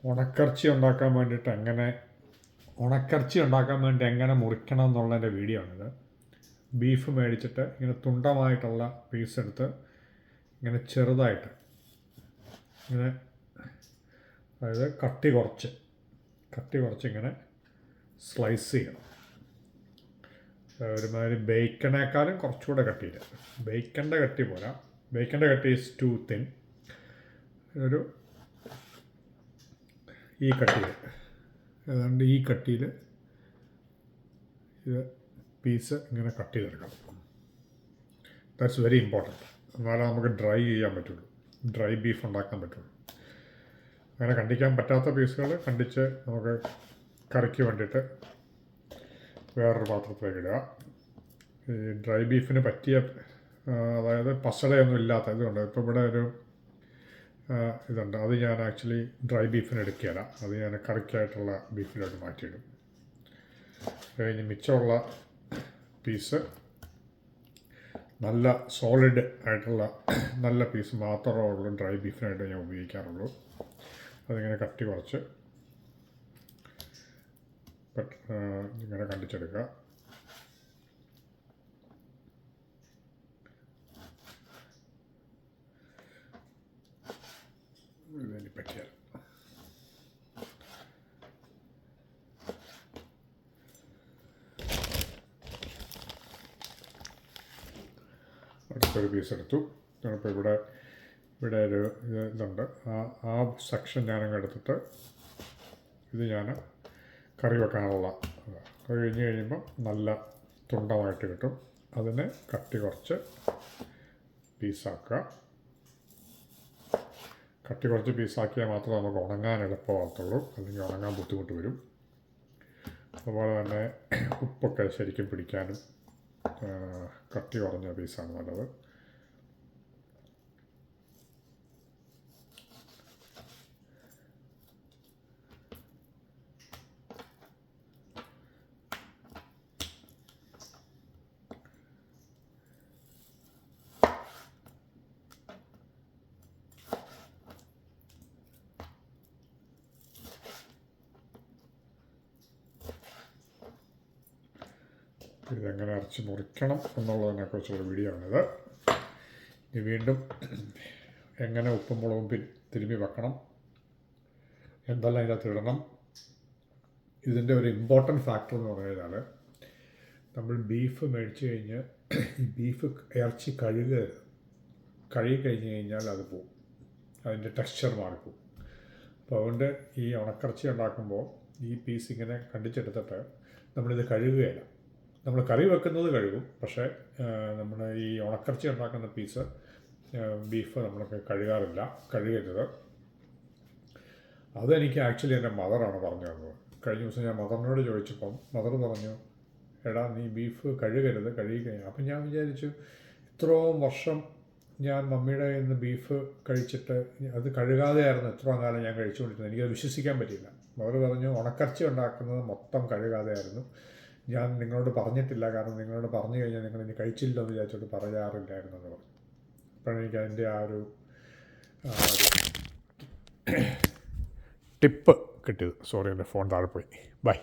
ഉണക്കർച്ചി ഉണ്ടാക്കാൻ വേണ്ടിയിട്ട് എങ്ങനെ മുറിക്കണം എന്നുള്ളതിൻ്റെ വീഡിയോ ആണിത്. ബീഫ് മേടിച്ചിട്ട് ഇങ്ങനെ തുണ്ടമായിട്ടുള്ള പീസ് എടുത്ത് ഇങ്ങനെ ചെറുതായിട്ട് ഇങ്ങനെ, അതായത് കട്ടി കുറച്ച് ഇങ്ങനെ സ്ലൈസ് ചെയ്യണം. ഒരുമാതിരി ബേക്കണേക്കാളും കുറച്ചുകൂടെ കട്ടിയിൽ, ബേക്കൻ്റെ കട്ടി പോരാ, ബേക്കൻ്റെ കട്ടി ഈസ് ടു തിൻ. ഒരു ഈ കട്ടിയിൽ, ഏതാണ്ട് ഈ കട്ടിയിൽ ഇത് പീസ് ഇങ്ങനെ കട്ട് ചെയ്തെടുക്കണം. That's very important. എന്നാലേ നമുക്ക് ഡ്രൈ ചെയ്യാൻ പറ്റുള്ളൂ, ഡ്രൈ ബീഫ് ഉണ്ടാക്കാൻ പറ്റുള്ളൂ. അങ്ങനെ കണ്ടിക്കാൻ പറ്റാത്ത പീസുകൾ കണ്ടിച്ച് നമുക്ക് കറിക്ക് വേണ്ടിയിട്ട് വേറൊരു പാത്രത്തിലേക്ക് ഇടുക. ഈ ഡ്രൈ ബീഫിന് പറ്റിയ, അതായത് പസളയൊന്നും ഇല്ലാത്ത ഇതുണ്ട്. ഇപ്പോൾ ഇവിടെ ഒരു ഇതുണ്ട്, അത് ഞാൻ ആക്ച്വലി ഡ്രൈ ബീഫിന് എടുക്കുകയില്ല, അത് ഞാൻ കറിക്കായിട്ടുള്ള ബീഫിലോട്ട് മാറ്റിയിടും. കഴിഞ്ഞ് മിച്ചമുള്ള പീസ് നല്ല സോളിഡ് ആയിട്ടുള്ള നല്ല പീസ് മാത്രമേ ഉള്ളൂ ഡ്രൈ ബീഫിനായിട്ട് ഞാൻ ഉപയോഗിക്കാറുള്ളൂ. അതിങ്ങനെ കട്ടി കുറച്ച് ഇങ്ങനെ കണ്ടിച്ചെടുക്കുക. ഇതിന് പറ്റിയാൽ അടുത്തൊരു പീസ് എടുത്തു. ഇപ്പോൾ ഇവിടെ ഒരു ഇതുണ്ട്, ആ സെക്ഷൻ ഞാനങ്ങ് എടുത്തിട്ട് ഇത് ഞാൻ കറി വെക്കാനുള്ള അത് കഴിഞ്ഞ് കഴിയുമ്പോൾ നല്ല തുണ്ടമായിട്ട് കിട്ടും. അതിനെ കട്ടി കുറച്ച് പീസാക്കുക. കട്ടി കുറച്ച് പീസാക്കിയാൽ മാത്രമേ നമുക്ക് ഉണങ്ങാൻ എളുപ്പമാകത്തുള്ളൂ, അല്ലെങ്കിൽ ഉണങ്ങാൻ ബുദ്ധിമുട്ട് വരും. അതുപോലെ തന്നെ ഉപ്പൊക്കെ ശരിക്കും പിടിക്കാനും കട്ടി കുറഞ്ഞ പീസാണ് നല്ലത്. ഇതെങ്ങനെ അരച്ച് മുറിക്കണം എന്നുള്ളതിനെക്കുറിച്ചുള്ള വീഡിയോ ആണിത്. ഇനി വീണ്ടും എങ്ങനെ ഉപ്പും മുളകും തിരുമ്മി വെക്കണം, എന്തെല്ലാം ഇതിനകത്ത് ഇടണം. ഇതിൻ്റെ ഒരു ഇമ്പോർട്ടൻറ്റ് ഫാക്ടർ എന്ന് പറഞ്ഞാൽ, നമ്മൾ ബീഫ് മേടിച്ച് കഴിഞ്ഞ് ഈ ബീഫ് ഇറച്ചി കഴുകി കഴിഞ്ഞ് കഴിഞ്ഞാൽ അത് പോവും, അതിൻ്റെ ടെക്സ്ചർ മാറിപ്പോവും. അപ്പോൾ അതുകൊണ്ട് ഈ ഉണക്കറച്ചി ഉണ്ടാക്കുമ്പോൾ ഈ പീസ് ഇങ്ങനെ കണ്ടിച്ചെടുത്തിട്ട് നമ്മളിത് കഴുകുകയില്ല. നമ്മൾ കറി വെക്കുന്നത് കഴുകും, പക്ഷേ നമ്മൾ ഈ ഉണക്കറച്ചി ഉണ്ടാക്കുന്ന ബീഫ് നമ്മളൊക്കെ കഴുകരുത്. അതെനിക്ക് ആക്ച്വലി എൻ്റെ മദറാണ് പറഞ്ഞു തന്നത്. കഴിഞ്ഞ ദിവസം ഞാൻ മദറിനോട് ചോദിച്ചപ്പം മദർ പറഞ്ഞു, എടാ നീ ബീഫ് കഴുകരുത്, കഴുകിക്കഴിഞ്ഞാൽ. അപ്പം ഞാൻ വിചാരിച്ചു, ഇത്രയും വർഷം ഞാൻ മമ്മിയുടെ കയ്യിൽ നിന്ന് ബീഫ് കഴിച്ചിട്ട് അത് കഴുകാതെയായിരുന്നു ഇത്രയും കാലം ഞാൻ കഴിച്ചുകൊണ്ടിരുന്നത്. എനിക്കത് വിശ്വസിക്കാൻ പറ്റിയില്ല. മദർ പറഞ്ഞു, ഉണക്കറച്ചി ഉണ്ടാക്കുന്നത് മൊത്തം കഴുകാതെയായിരുന്നു. ഞാൻ നിങ്ങളോട് പറഞ്ഞിട്ടില്ല, കാരണം നിങ്ങളോട് പറഞ്ഞു കഴിഞ്ഞാൽ നിങ്ങൾ ഇനി കഴിച്ചില്ലെന്ന് വിചാരിച്ചോട്ട് പറയാറില്ലായിരുന്നു എന്ന് പറഞ്ഞു. അപ്പോഴാണ് എനിക്ക് അതിൻ്റെ ആ ഒരു ടിപ്പ് കിട്ടിയത്. സോറി, എൻ്റെ ഫോൺ താഴെ പോയി. ബൈ.